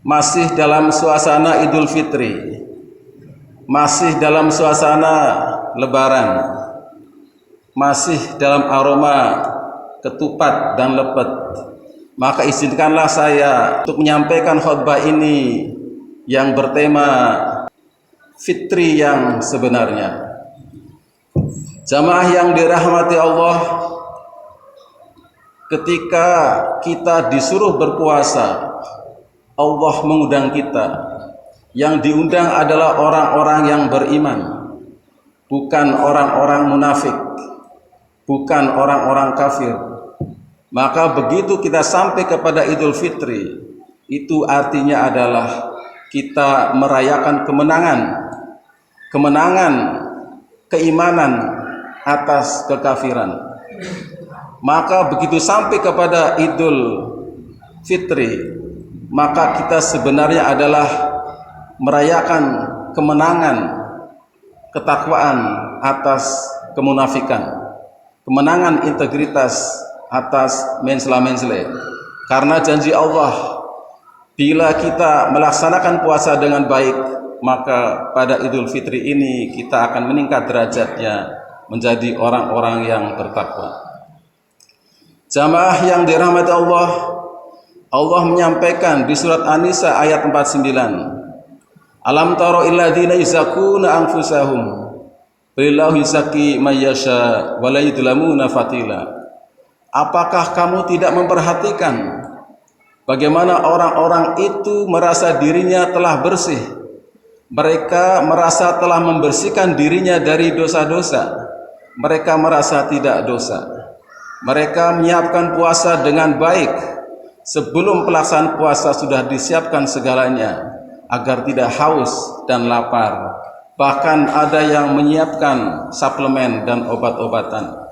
masih dalam suasana Idul Fitri, masih dalam suasana Lebaran, masih dalam aroma ketupat dan lepet, maka izinkanlah saya untuk menyampaikan khutbah ini yang bertema Fitri yang sebenarnya. Jamaah yang dirahmati Allah, ketika kita disuruh berpuasa, Allah mengundang kita. Yang diundang adalah orang-orang yang beriman, bukan orang-orang munafik, bukan orang-orang kafir. Maka begitu kita sampai kepada Idul Fitri, itu artinya adalah kita merayakan kemenangan keimanan atas kekafiran. Maka begitu sampai kepada Idul Fitri, maka kita sebenarnya adalah merayakan kemenangan ketakwaan atas kemunafikan, kemenangan integritas atas mensela-mensele. Karena janji Allah, bila kita melaksanakan puasa dengan baik, maka pada Idul Fitri ini kita akan meningkat derajatnya menjadi orang-orang yang bertakwa. Jamaah yang dirahmati Allah, Allah menyampaikan di surat An-Nisa ayat 49, Alam taro illadzina yuzakuna anfusahum billahu yuzaki may yasha wa la yudlamuna fatila. Apakah kamu tidak memperhatikan bagaimana orang-orang itu merasa dirinya telah bersih? Mereka merasa telah membersihkan dirinya dari dosa-dosa. Mereka merasa tidak dosa. Mereka menyiapkan puasa dengan baik. Sebelum pelaksanaan puasa sudah disiapkan segalanya agar tidak haus dan lapar. Bahkan ada yang menyiapkan suplemen dan obat-obatan.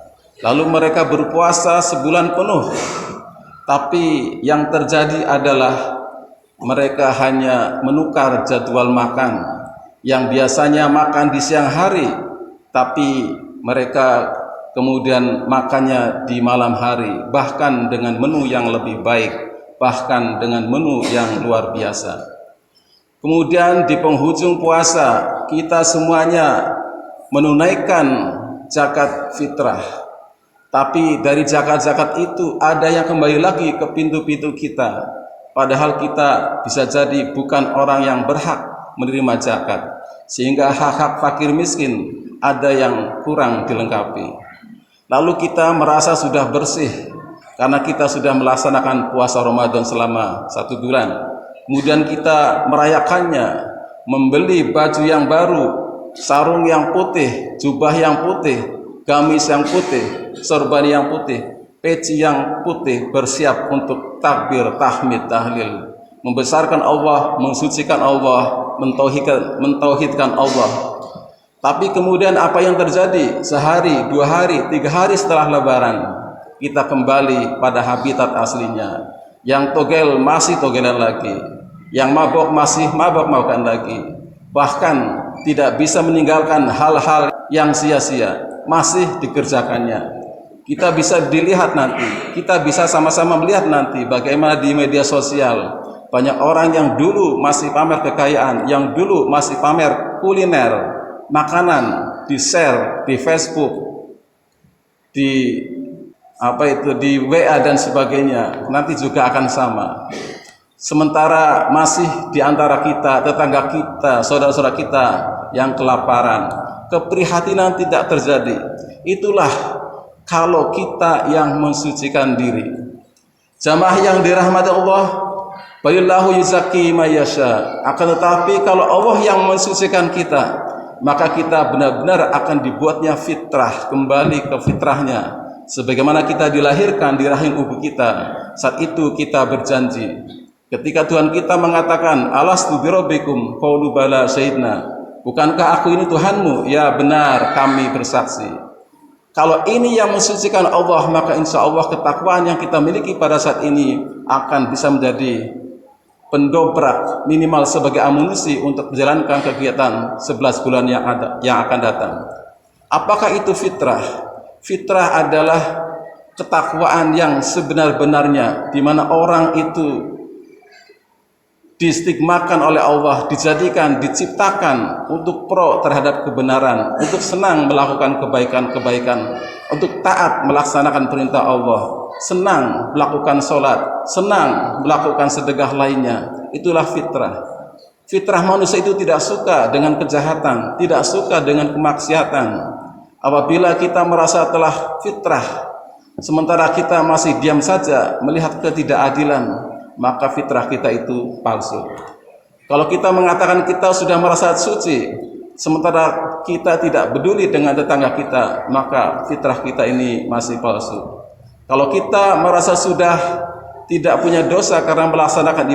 Lalu mereka berpuasa sebulan penuh. Tapi yang terjadi adalah mereka hanya menukar jadwal makan. Yang biasanya makan di siang hari, tapi mereka kemudian makannya di malam hari, bahkan dengan menu yang lebih baik, bahkan dengan menu yang luar biasa. Kemudian di penghujung puasa, kita semuanya menunaikan zakat fitrah. Tapi dari zakat-zakat itu ada yang kembali lagi ke pintu-pintu kita. Padahal kita bisa jadi bukan orang yang berhak menerima zakat. Sehingga hak-hak fakir miskin ada yang kurang dilengkapi. Lalu kita merasa sudah bersih karena kita sudah melaksanakan puasa Ramadan selama 1 bulan. Kemudian kita merayakannya, membeli baju yang baru, sarung yang putih, jubah yang putih, gamis yang putih, sorban yang putih, peci yang putih, bersiap untuk takbir, tahmid, tahlil, membesarkan Allah, mensucikan Allah, mentauhidkan Allah. Tapi kemudian apa yang terjadi? Sehari, 2 hari, 3 hari setelah Lebaran, kita kembali pada habitat aslinya. Yang togel masih togelan lagi, yang mabok masih mabok-mabokan lagi. Bahkan tidak bisa meninggalkan hal-hal yang sia-sia, masih dikerjakannya. Kita bisa dilihat nanti, kita bisa sama-sama melihat nanti bagaimana di media sosial banyak orang yang dulu masih pamer kekayaan, yang dulu masih pamer kuliner, makanan, di share di Facebook, di di WA dan sebagainya, nanti juga akan sama. Sementara masih di antara kita, tetangga kita, saudara-saudara kita yang kelaparan, keprihatinan tidak terjadi. Itulah kalau kita yang mensucikan diri. Jamaah yang dirahmati Allah, balillahu yuzaki may yasha. Akan tetapi kalau Allah yang mensucikan kita, maka kita benar-benar akan dibuatnya fitrah, kembali ke fitrahnya. Sebagaimana kita dilahirkan di rahim ibu kita, saat itu kita berjanji. Ketika Tuhan kita mengatakan, Alastu birabbikum, qalu bala syahidna. Bukankah aku ini Tuhanmu? Ya benar, kami bersaksi. Kalau ini yang mensucikan Allah, maka insya Allah ketakwaan yang kita miliki pada saat ini akan bisa menjadi pendobrak minimal sebagai amunisi untuk menjalankan kegiatan 11 bulan yang akan datang. Apakah itu fitrah? Fitrah adalah ketakwaan yang sebenar-benarnya, di mana orang itu distigmakan oleh Allah, dijadikan, diciptakan untuk pro terhadap kebenaran, untuk senang melakukan kebaikan-kebaikan, untuk taat melaksanakan perintah Allah, senang melakukan sholat, senang melakukan sedekah lainnya. Itulah fitrah. Fitrah manusia itu tidak suka dengan kejahatan, tidak suka dengan kemaksiatan. Apabila kita merasa telah fitrah, sementara kita masih diam saja melihat ketidakadilan, maka fitrah kita itu palsu. Kalau kita mengatakan kita sudah merasa suci, sementara kita tidak peduli dengan tetangga kita, maka fitrah kita ini masih palsu. Kalau kita merasa sudah tidak punya dosa karena melaksanakan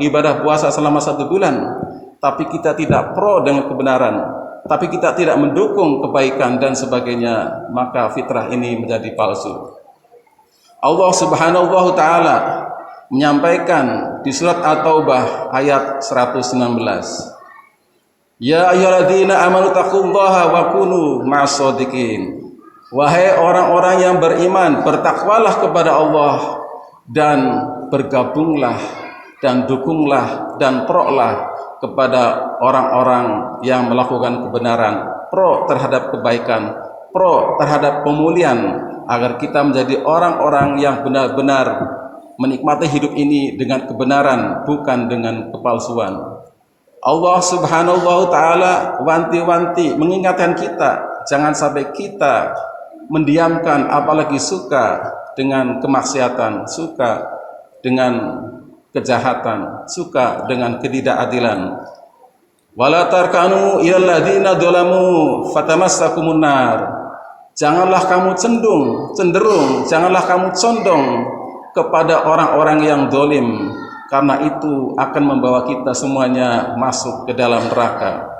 ibadah puasa selama 1 bulan, tapi kita tidak pro dengan kebenaran, tapi kita tidak mendukung kebaikan dan sebagainya, maka fitrah ini menjadi palsu. Allah Subhanahu wa Ta'ala menyampaikan di surat At-Taubah ayat 116, Ya ayyuhalladzina amanu taqullaha wa kunu ma'as-shadiqin. Wahai orang-orang yang beriman, bertakwalah kepada Allah dan bergabunglah dan dukunglah dan pro-lah kepada orang-orang yang melakukan kebenaran, pro terhadap kebaikan, pro terhadap pemulihan, agar kita menjadi orang-orang yang benar-benar menikmati hidup ini dengan kebenaran, bukan dengan kepalsuan. Allah Subhanahu wa Ta'ala wanti-wanti mengingatkan kita, jangan sampai kita mendiamkan, apalagi suka dengan kemaksiatan, suka dengan kejahatan, suka dengan ketidakadilan. Wala tarkanu ilal ladzina dzalamu fatamassakumun nar. Janganlah kamu cenderung, janganlah kamu condong kepada orang-orang yang zalim, karena itu akan membawa kita semuanya masuk ke dalam neraka.